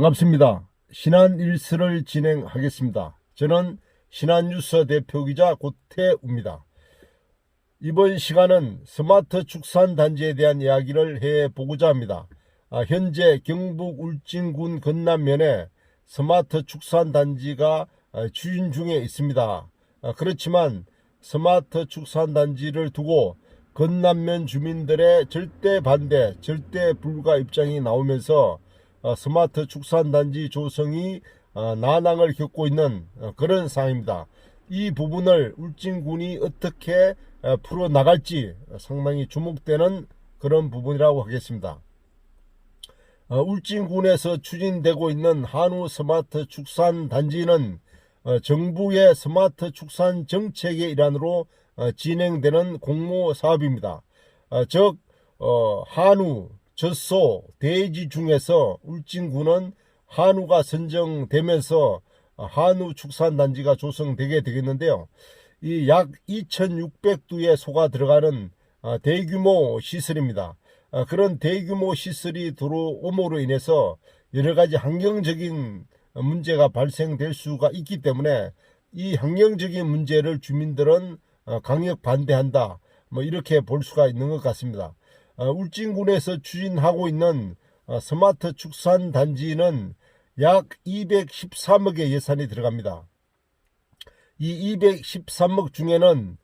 반갑습니다. 신한일스를 진행하겠습니다. 저는 신한뉴스 대표기자 고태우입니다. 이번 시간은 스마트 축산단지에 대한 이야기를 해보고자 합니다. 현재 경북 울진군 건남면에 스마트 축산단지가 추진 중에 있습니다. 그렇지만 스마트 축산단지를 두고 건남면 주민들의 절대 반대, 절대 불가 입장이 나오면서 스마트 축산단지 조성이 난항을 겪고 있는 그런 상황입니다. 이 부분을 울진군이 어떻게 풀어나갈지 상당히 주목되는 그런 부분이라고 하겠습니다. 울진군에서 추진되고 있는 한우 스마트 축산단지는 정부의 스마트 축산 정책의 일환으로 진행되는 공모 사업입니다. 즉 한우, 젖소, 돼지 중에서 울진군은 한우가 선정되면서 한우 축산단지가 조성되게 되겠는데요. 이 약 2,600두의 소가 들어가는 대규모 시설입니다. 그런 대규모 시설이 들어옴으로 인해서 여러가지 환경적인 문제가 발생될 수가 있기 때문에 이 환경적인 문제를 주민들은 강력 반대한다, 이렇게 볼 수가 있는 것 같습니다. 울진군에서 추진하고 있는 스마트 축산단지는 약 213억의 예산이 들어갑니다. 이 213억 중에는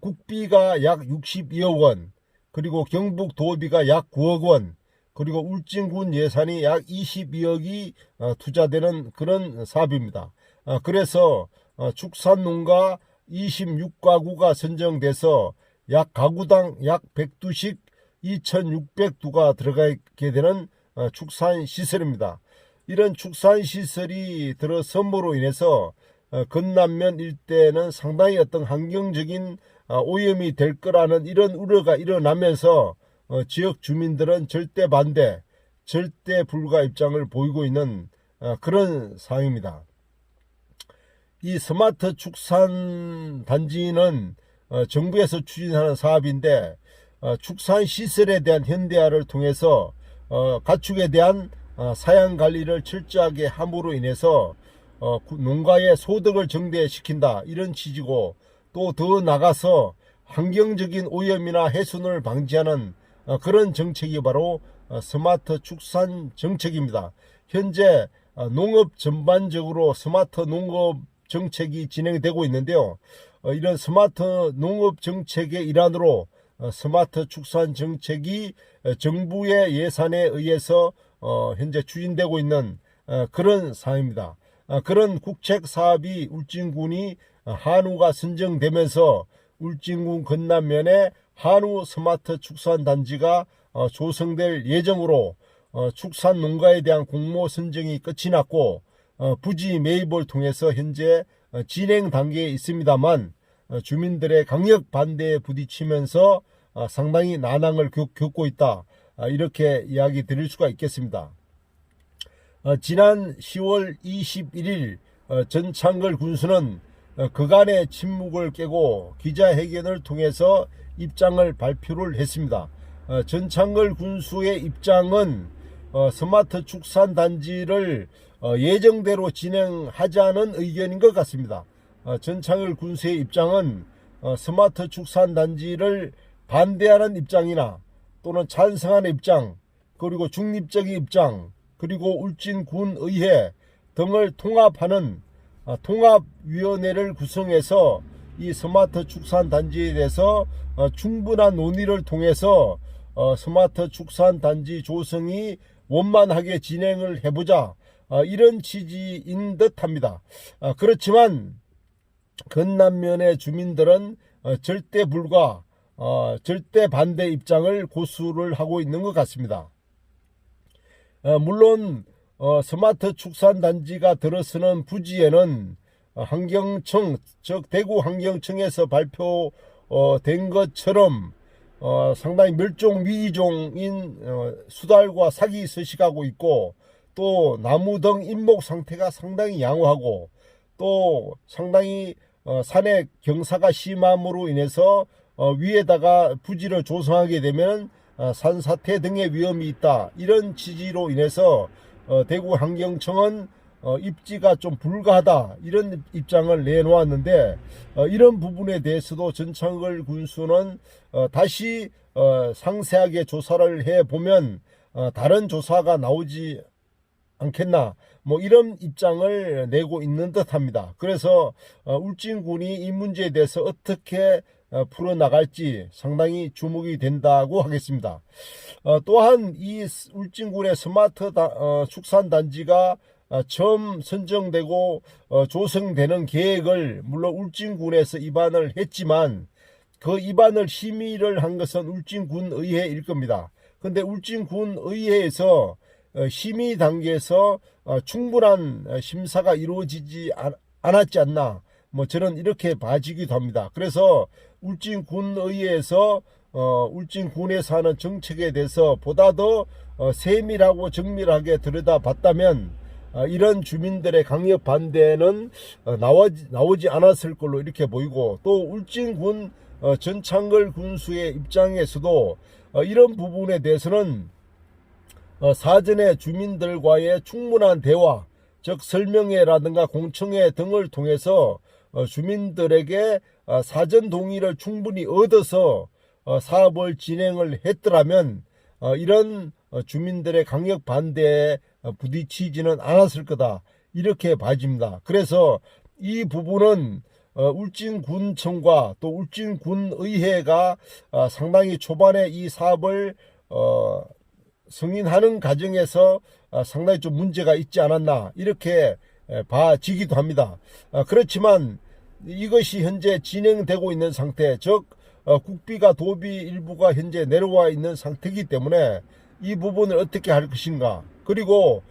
국비가 약 62억 원, 그리고 경북도비가 약 9억 원, 그리고 울진군 예산이 약 22억이 투자되는 그런 사업입니다. 그래서 축산농가 26가구가 선정돼서 약 가구당 약 100두씩 2,600두가 들어가게 되는 축산시설입니다. 이런 축산시설이 들어섬으로 인해서 건남면 일대는 상당히 어떤 환경적인 오염이 될 거라는 이런 우려가 일어나면서 지역 주민들은 절대 반대, 절대 불가 입장을 보이고 있는 그런 상황입니다. 이 스마트 축산단지는 정부에서 추진하는 사업인데 축산시설에 대한 현대화를 통해서 가축에 대한 사양관리를 철저하게 함으로 인해서 농가의 소득을 증대시킨다, 이런 취지고, 또 더 나가서 환경적인 오염이나 훼손을 방지하는 그런 정책이 바로 스마트 축산 정책입니다. 현재 농업 전반적으로 스마트 농업 정책이 진행되고 있는데요. 이런 스마트 농업 정책의 일환으로 스마트 축산 정책이 정부의 예산에 의해서 현재 추진되고 있는 그런 사항입니다. 그런 국책 사업이 울진군이 한우가 선정되면서 울진군 건남면에 한우 스마트 축산단지가 조성될 예정으로 축산 농가에 대한 공모 선정이 끝이 났고 부지 매입을 통해서 현재 진행 단계에 있습니다만 주민들의 강력 반대에 부딪히면서 상당히 난항을 겪고 있다, 이렇게 이야기 드릴 수가 있겠습니다. 지난 10월 21일 전창걸 군수는 그간의 침묵을 깨고 기자회견을 통해서 입장을 발표를 했습니다. 전창걸 군수의 입장은 스마트 축산단지를 예정대로 진행하자는 의견인 것 같습니다. 전창걸 군수의 입장은 스마트 축산단지를 반대하는 입장이나 또는 찬성하는 입장, 그리고 중립적인 입장, 그리고 울진군의회 등을 통합하는 통합위원회를 구성해서 이 스마트 축산단지에 대해서 충분한 논의를 통해서 스마트 축산단지 조성이 원만하게 진행을 해보자, 이런 취지인 듯합니다. 그렇지만 건남면의 주민들은 절대 불가, 절대 반대 입장을 고수를 하고 있는 것 같습니다. 물론 스마트 축산단지가 들어서는 부지에는 환경청, 즉 대구 환경청에서 발표된 것처럼 상당히 멸종 위기종인 수달과 삭이 서식하고 있고, 또 나무 등 인목 상태가 상당히 양호하고, 또 상당히 산의 경사가 심함으로 인해서 위에다가 부지를 조성하게 되면 산사태 등의 위험이 있다, 이런 취지로 인해서 대구 환경청은 입지가 좀 불가하다 이런 입장을 내놓았는데 이런 부분에 대해서도 전창걸 군수는 다시 상세하게 조사를 해보면 다른 조사가 나오지 않겠나 뭐 이런 입장을 내고 있는 듯합니다. 그래서 울진군이 이 문제에 대해서 어떻게 풀어나갈지 상당히 주목이 된다고 하겠습니다. 또한 이 울진군의 스마트 축산단지가 처음 선정되고 조성되는 계획을 물론 울진군에서 입안을 했지만 그 입안을 심의를 한 것은 울진군의회일 겁니다. 근데 울진군의회에서 심의 단계에서 충분한 심사가 이루어지지 않았지 않나 뭐 저는 이렇게 봐지기도 합니다. 그래서 울진군의회에서 울진군에서 하는 정책에 대해서 보다 더 세밀하고 정밀하게 들여다봤다면 이런 주민들의 강력 반대는 나오지 않았을 걸로 이렇게 보이고 또 울진군 전창걸 군수의 입장에서도 이런 부분에 대해서는 사전에 주민들과의 충분한 대화 즉 설명회라든가 공청회 등을 통해서 주민들에게 사전 동의를 충분히 얻어서 사업을 진행을 했더라면 이런 주민들의 강력 반대에 부딪히지는 않았을 거다 이렇게 봐집니다. 그래서 이 부분은 울진군청과 또 울진군의회가 상당히 초반에 이 사업을 승인하는 과정에서 상당히 좀 문제가 있지 않았나 이렇게 봐지기도 합니다. 그렇지만 이것이 현재 진행되고 있는 상태 즉 국비가 도비 일부가 현재 내려와 있는 상태이기 때문에 이 부분을 어떻게 할 것인가 그리고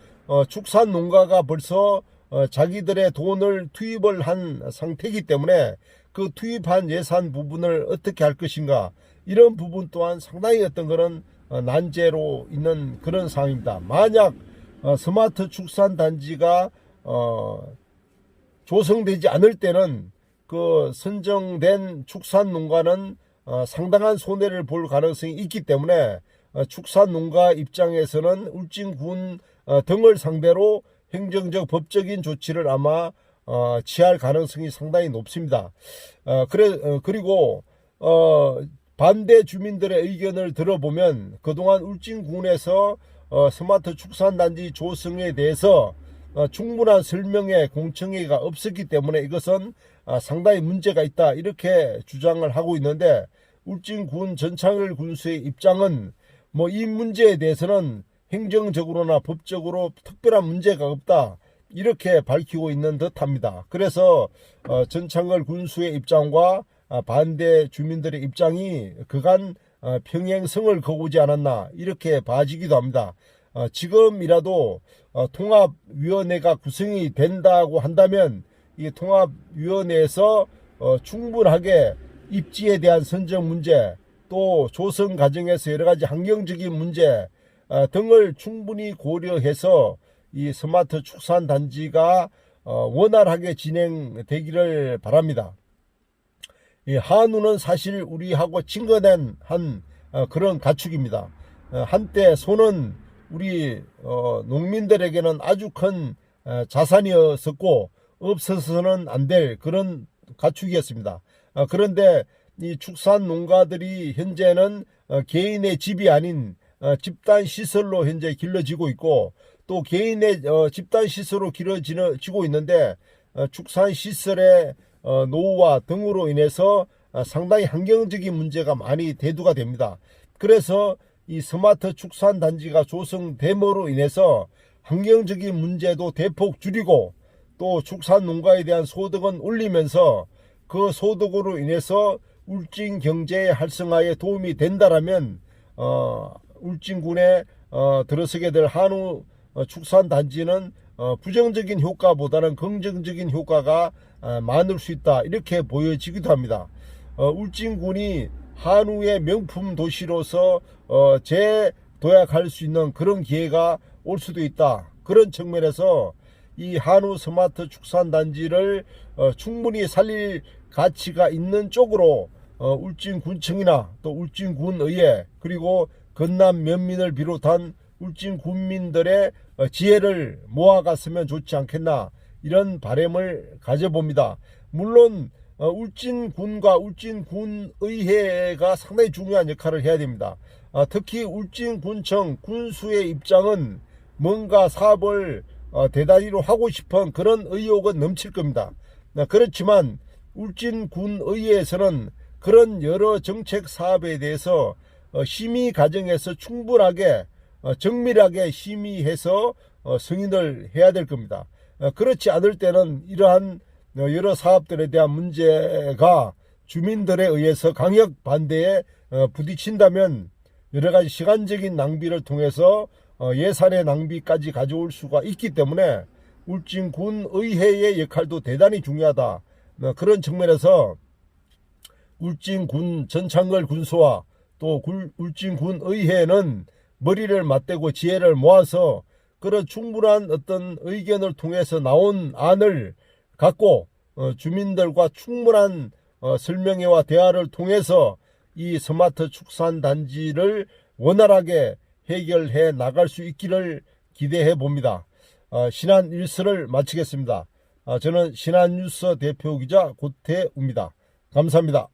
축산 농가가 벌써 자기들의 돈을 투입을 한 상태이기 때문에 그 투입한 예산 부분을 어떻게 할 것인가 이런 부분 또한 상당히 어떤 그런 난제로 있는 그런 상황입니다. 만약 스마트 축산단지가 조성되지 않을 때는 그 선정된 축산농가는 상당한 손해를 볼 가능성이 있기 때문에 축산농가 입장에서는 울진군 등을 상대로 행정적 법적인 조치를 아마 취할 가능성이 상당히 높습니다. 그리고 반대 주민들의 의견을 들어보면 그동안 울진군에서 스마트 축산단지 조성에 대해서 충분한 설명회 공청회가 없었기 때문에 이것은 상당히 문제가 있다 이렇게 주장을 하고 있는데 울진군 전창걸 군수의 입장은 뭐 이 문제에 대해서는 행정적으로나 법적으로 특별한 문제가 없다 이렇게 밝히고 있는 듯합니다. 그래서 전창걸 군수의 입장과 반대 주민들의 입장이 그간 평행성을 거우지 않았나 이렇게 봐지기도 합니다. 지금이라도 통합위원회가 구성이 된다고 한다면 이 통합위원회에서 충분하게 입지에 대한 선정 문제 또 조성 과정에서 여러가지 환경적인 문제 등을 충분히 고려해서 이 스마트 축산단지가 원활하게 진행되기를 바랍니다. 이 한우는 사실 우리하고 친근한 그런 가축입니다. 한때 소는 우리 농민들에게는 아주 큰 자산이었었고 없어서는 안 될 그런 가축이었습니다. 그런데 이 축산 농가들이 현재는 개인의 집이 아닌 집단 시설로 현재 길러지고 있고 또 개인의 집단 시설로 길러지고 있는데 축산 시설의 노후화 등으로 인해서 상당히 환경적인 문제가 많이 대두가 됩니다. 그래서 이 스마트 축산단지가 조성됨으로 인해서 환경적인 문제도 대폭 줄이고 또 축산농가에 대한 소득은 올리면서 그 소득으로 인해서 울진 경제의 활성화에 도움이 된다라면 울진군에 들어서게 될 한우 축산단지는 부정적인 효과보다는 긍정적인 효과가 많을 수 있다 이렇게 보여지기도 합니다. 울진군이 한우의 명품 도시로서 재도약할 수 있는 그런 기회가 올 수도 있다. 그런 측면에서 이 한우 스마트 축산단지를 충분히 살릴 가치가 있는 쪽으로 울진군청이나 또 울진군의회 그리고 건남 면민을 비롯한 울진군민들의 지혜를 모아갔으면 좋지 않겠나, 이런 바람을 가져봅니다. 물론 울진군과 울진군의회가 상당히 중요한 역할을 해야 됩니다. 특히 울진군청 군수의 입장은 뭔가 사업을 대단히로 하고 싶은 그런 의욕은 넘칠 겁니다. 그렇지만 울진군의회에서는 그런 여러 정책 사업에 대해서 심의 과정에서 충분하게 정밀하게 심의해서 승인을 해야 될 겁니다. 그렇지 않을 때는 이러한 여러 사업들에 대한 문제가 주민들에 의해서 강력 반대에 부딪힌다면 여러가지 시간적인 낭비를 통해서 예산의 낭비까지 가져올 수가 있기 때문에 울진군의회의 역할도 대단히 중요하다. 그런 측면에서 울진군 전창걸 군수와 또 울진군의회는 머리를 맞대고 지혜를 모아서 그런 충분한 어떤 의견을 통해서 나온 안을 갖고 주민들과 충분한 설명회와 대화를 통해서 이 스마트 축산단지를 원활하게 해결해 나갈 수 있기를 기대해 봅니다. 신한뉴스를 마치겠습니다. 저는 신한뉴스 대표기자 고태우입니다. 감사합니다.